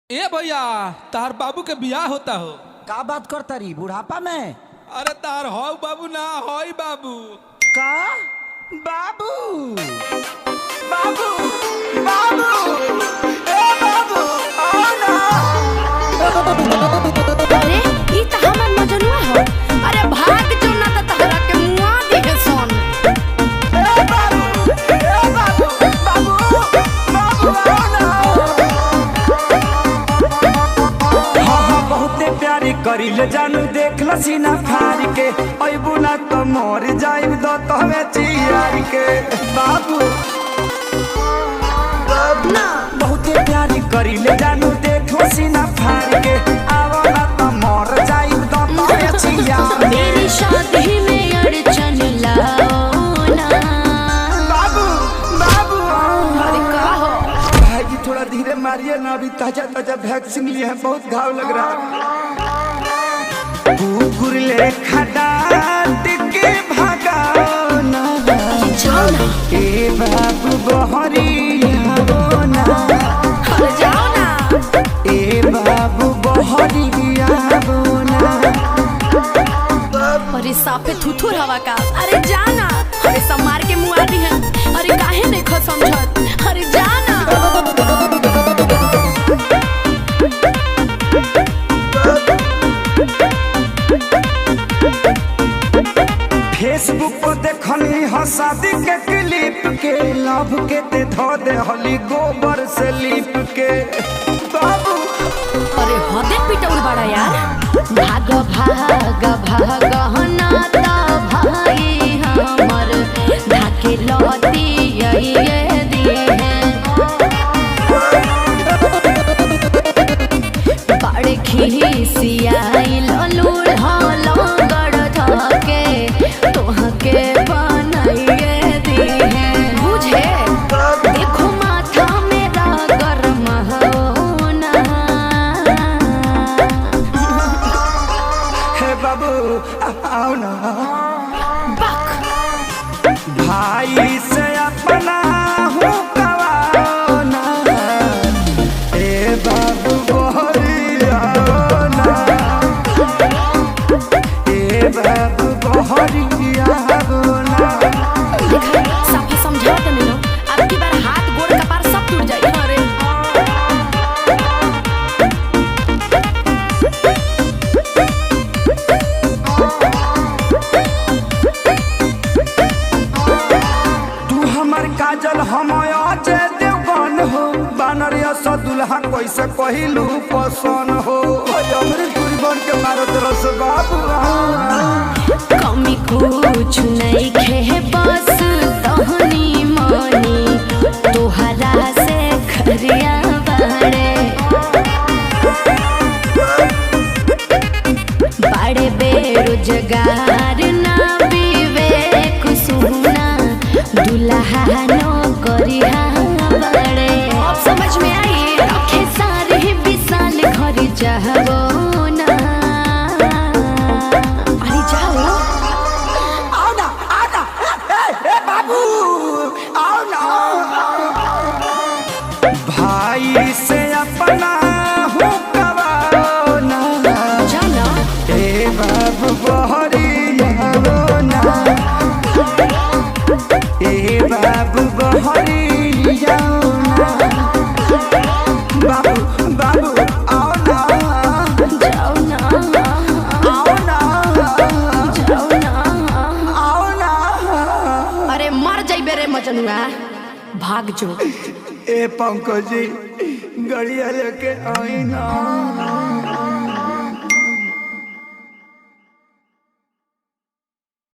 ए भैया तार बाबू के बियाह होता हो। का बात करता रही बुढ़ापा में? अरे तार हो बाबू ना होई बाबू। का बाबू बाबू बाबू ए बाबू आओ ना। अरे ई त हमर मजनुआ हो। अरे भाग जो ना त तहरा के मुआ दिहे सोन। ए बाबू बाबू बाबू आओ ना। हाँ बहुते प्यारी करिले जानू देख लसीना फार के अबू ना तो मर जाइब दो तहवे चियार के बाबू ना बहुते प्यारी करिले जानू देख लसीना फार के आवो ना तो मर जाइब दो तहवे चियार के। मेरी शादी में अड़चन लाओ ना। बाबू बाबू अरे का हो? भाई जी थोड़ा धीरे मारिए ना, अभी ताजा ताजा वैक्सीन लिए हैं, बहुत घाव लग रहा है। कुकुर ले खड़ा के भागाओ ना जाओ ना। ए बाबू बहरिया ना। अरे जाओ ना। ए बाबू बहरिया ना। अरे साफे थुथुर हवा का। अरे जाना। अरे सब मार के मुआ दिहे। अरे काहे नहीं खो समझत। अरे जाना। फेसबुक पर देखनी हो शादी के क्लिप के, लव के ते धो दे हली गोबर से लीप के बाबू। अरे हदे पिटौर बड़ा यार। भाग भाग भाग ना ता भाई हमर धाके लती ये दिए बड़े खिसियाई ललूर हलो गड़ धके तोहके बनाइए दिए बुझे। देखो माथा मेरा गरम होना। हे बाबू आओ ना। बक भाई से अपना हूँ कवाओ ना। ए बाबू बहरिया ना। ए बाबू बहरिया ना। देखा साफे समझाओ तो नहीं हो। अब की बार हाथ गोड़ कपार सब टूट जाए। अरे तू हमर काजल हम अजय देवगन हो, बानरिया सा दुल्हा कैसे कहिलू पसन हो। हमरे दूरी बन के मारत रस बाबू। कमी कुछ नहीं खे बस तहनी मनी तोहरा से खरिया बड़े बड़े बेरोजगार ना विवेक सुना दुल्हा नो करिया बड़े। अब समझ में आई रखे सारे विशाल घर जाओ ना। अरे जाओ। आओ ना ए बाबू आओ ना। भाई से अपना हूँ कवाओ ना। जाना। ए बाबू बहरिया ना। ए बाबू बहरिया ना। बाबू बाबू आओ ना। जाओ ना। आओ ना। जाओ ना। आओ ना। अरे मर जाइबे रे मजनुआ। भाग जो। ए पंकज जी गड़िया लेके आई ना।